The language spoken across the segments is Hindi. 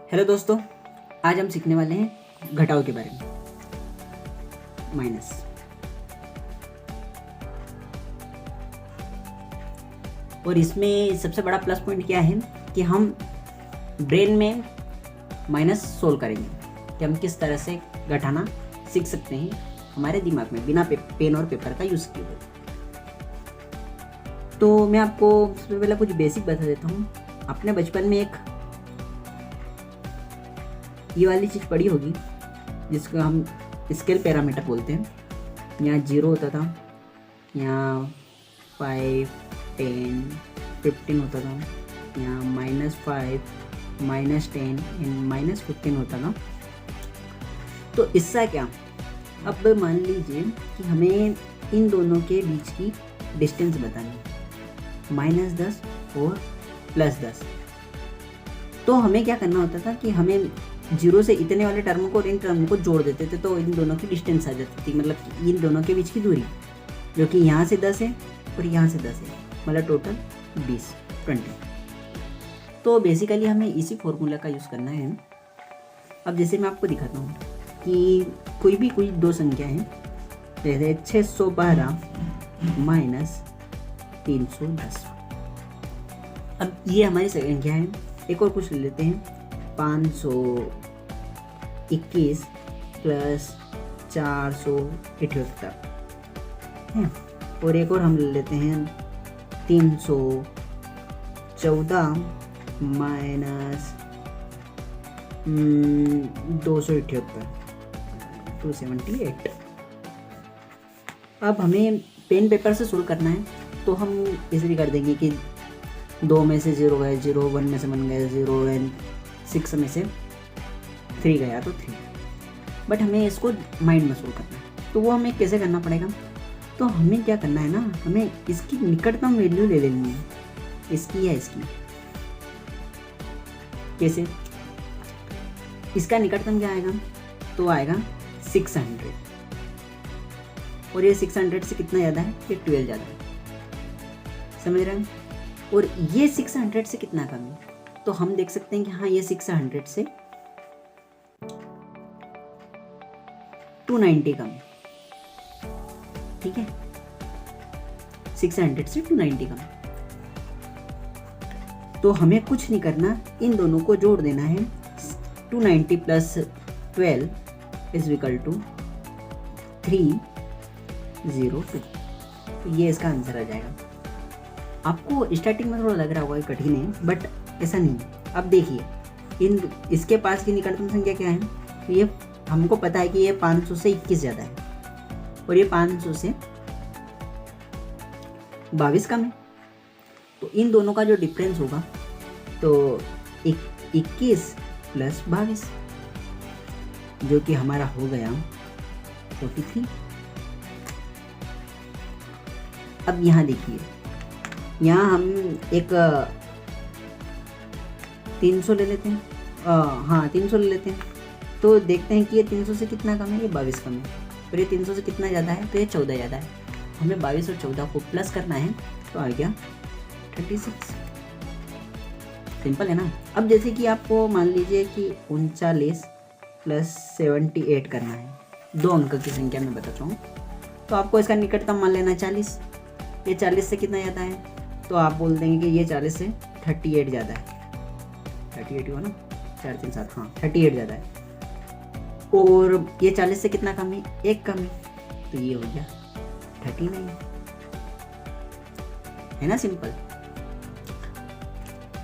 हेलो दोस्तों, आज हम सीखने वाले हैं घटाव के बारे में। माइनस। और इसमें सबसे बड़ा प्लस पॉइंट क्या है कि हम ब्रेन में माइनस सोल्व करेंगे कि हम किस तरह से घटाना सीख सकते हैं हमारे दिमाग में बिना पेन और पेपर का यूज़ किए हुए। तो मैं आपको सबसे पहले कुछ बेसिक बता देता हूँ। अपने बचपन में एक ये वाली चीज़ पड़ी होगी जिसको हम स्केल पैरामीटर बोलते हैं। यहाँ 0 होता था, यहाँ 5, 10, 15 होता था, यहाँ -5, -10 एंड -15 होता था। तो इससे क्या, अब मान लीजिए कि हमें इन दोनों के बीच की डिस्टेंस बतानी है, -10 और +10। तो हमें क्या करना होता था कि हमें 0 से इतने वाले टर्म को और इन टर्म को जोड़ देते थे, तो इन दोनों की डिस्टेंस आ जाती थी, मतलब कि इन दोनों के बीच की दूरी, जो कि यहाँ से 10 है और यहाँ से 10 है, मतलब टोटल 20। तो बेसिकली हमें इसी फॉर्मूला का यूज़ करना है। अब जैसे मैं आपको दिखाता हूँ कि कोई दो संख्या है, जैसे 612 - 310। अब ये हमारी संख्या है। एक और कुछ ले लेते हैं, 521 + 478 है। और एक और हम ले लेते हैं 314 - 278, 278। अब हमें पेन पेपर से सोल्व करना है, तो हम इसलिए कर देंगे कि 2 में से 0 गए 0, 1 में से 1 गए 0 एंड 6 में से 3 गया तो 3। बट हमें इसको माइंड में सोल्व करना है, तो वो हमें कैसे करना पड़ेगा। तो हमें क्या करना है ना, हमें इसकी निकटतम वैल्यू ले लेनी है, इसकी या इसकी। कैसे? इसका निकटतम क्या आएगा, तो आएगा 600। और ये 600 से कितना ज़्यादा है, ये 12 ज़्यादा है, समझ रहे हैं। और ये 600 से कितना कम है, तो हम देख सकते हैं कि हाँ, ये 600 से 290 कम है। ठीक है, 600 से 290 कम। तो हमें कुछ नहीं करना, इन दोनों को जोड़ देना है। 290 + 12 = 302। तो ये इसका आंसर आ जाएगा। आपको स्टार्टिंग में थोड़ा लग रहा होगा कठिन है, बट ऐसा नहीं है। अब देखिए, इसके पास की निकटतम संख्या क्या है, तो ये हमको पता है कि ये 500 से 21 ज़्यादा है और ये 500 से 22 कम है। तो इन दोनों का जो डिफरेंस होगा, तो 21 + 22, जो कि हमारा हो गया 43। अब यहाँ देखिए, यहाँ हम एक 300 ले लेते हैं। हाँ, 300 ले लेते हैं, तो देखते हैं कि ये 300 से कितना कम है, ये 22 कम है। और ये 300 से कितना ज़्यादा है, तो ये 14 ज़्यादा है। हमें 22 और 14 को प्लस करना है, तो आ गया 36। सिंपल है ना। अब जैसे कि आपको मान लीजिए कि 39 + 78 करना है, 2 अंक की संख्या में बताता हूँ, तो आपको इसका निकटतम मान लेना 40। ये 40 से कितना ज़्यादा है, तो आप बोल देंगे कि ये 40 से 38 ज़्यादा है। 38 हुआ ना, 4 3 7, हाँ 38 ज़्यादा है। और ये 40 से कितना कम है, 1 कम है, तो ये हो गया 39, है ना। सिंपल।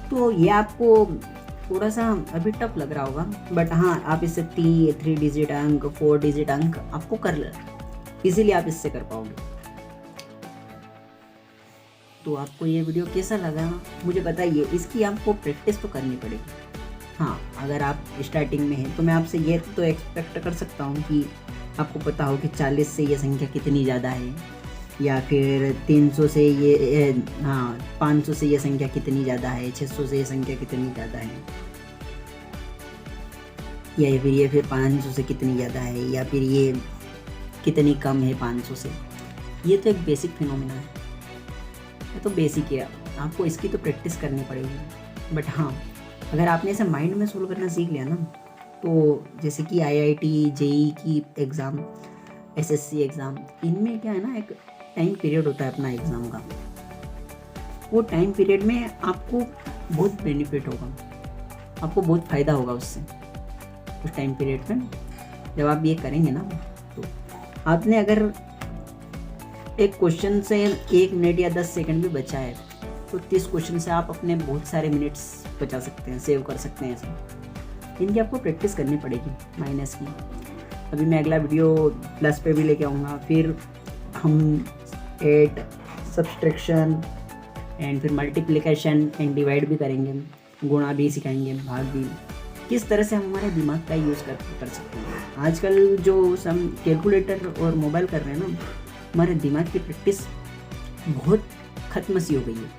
तो ये आपको थोड़ा सा अभी टफ लग रहा होगा, बट हाँ, आप इससे 3 डिजिट अंक, 4 डिजिट अंक आपको कर लेना, इसीलिए आप इससे कर पाओगे। तो आपको ये वीडियो कैसा लगा मुझे बताइए। इसकी आपको प्रैक्टिस तो करनी पड़ेगी। हाँ, अगर आप स्टार्टिंग में हैं तो मैं आपसे ये तो एक्सपेक्ट कर सकता हूँ कि आपको पता हो कि 40 से ये संख्या कितनी ज़्यादा है, या फिर 300 से ये 500 से ये संख्या कितनी ज़्यादा है, 600 से ये संख्या कितनी ज़्यादा है, या फिर ये 500 से कितनी ज़्यादा है, या फिर ये कितनी कम है 500 से। ये तो एक बेसिक फिनोमिना है, ये तो बेसिक है, आपको इसकी तो प्रैक्टिस करनी पड़ेगी। बट हाँ, अगर आपने इसे माइंड में सोल्व करना सीख लिया ना, तो जैसे कि IIT JEE की एग्ज़ाम, SSC एग्ज़ाम, इनमें क्या है ना, एक टाइम पीरियड होता है अपना एग्ज़ाम का। वो टाइम पीरियड में आपको बहुत बेनिफिट होगा, आपको बहुत फ़ायदा होगा उससे। उस टाइम पीरियड में जब आप ये करेंगे ना, तो आपने अगर एक क्वेश्चन से 1 मिनट या 10 सेकंड भी बचा है, तो 30 क्वेश्चन से आप अपने बहुत सारे मिनट्स बचा सकते हैं, सेव कर सकते हैं। ऐसे इनकी आपको प्रैक्टिस करनी पड़ेगी माइनस की। अभी मैं अगला वीडियो प्लस पे भी लेके आऊँगा, फिर हम ऐड, सब्सट्रैक्शन एंड फिर मल्टीप्लिकेशन एंड डिवाइड भी करेंगे, गुणा भी सिखाएंगे, भाग भी, किस तरह से हम हमारे दिमाग का यूज़ कर सकते हैं। आजकल जो हम कैलकुलेटर और मोबाइल कर रहे हैं ना, हमारे दिमाग की प्रैक्टिस बहुत ख़त्म सी हो गई है।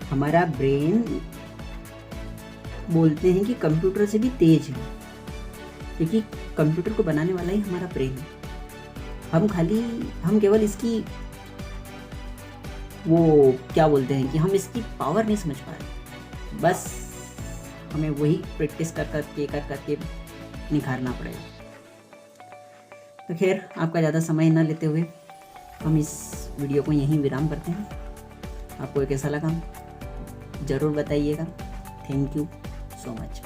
हमारा ब्रेन बोलते हैं कि कंप्यूटर से भी तेज है, क्योंकि कंप्यूटर को बनाने वाला ही हमारा ब्रेन है। हम केवल इसकी वो क्या बोलते हैं कि हम इसकी पावर नहीं समझ पा रहे, बस हमें वही प्रैक्टिस कर करके निखारना पड़ेगा। तो खैर, आपका ज़्यादा समय ना लेते हुए हम इस वीडियो को यहीं विराम करते हैं। आपको ये कैसा लगा ज़रूर बताइएगा। Thank you so much.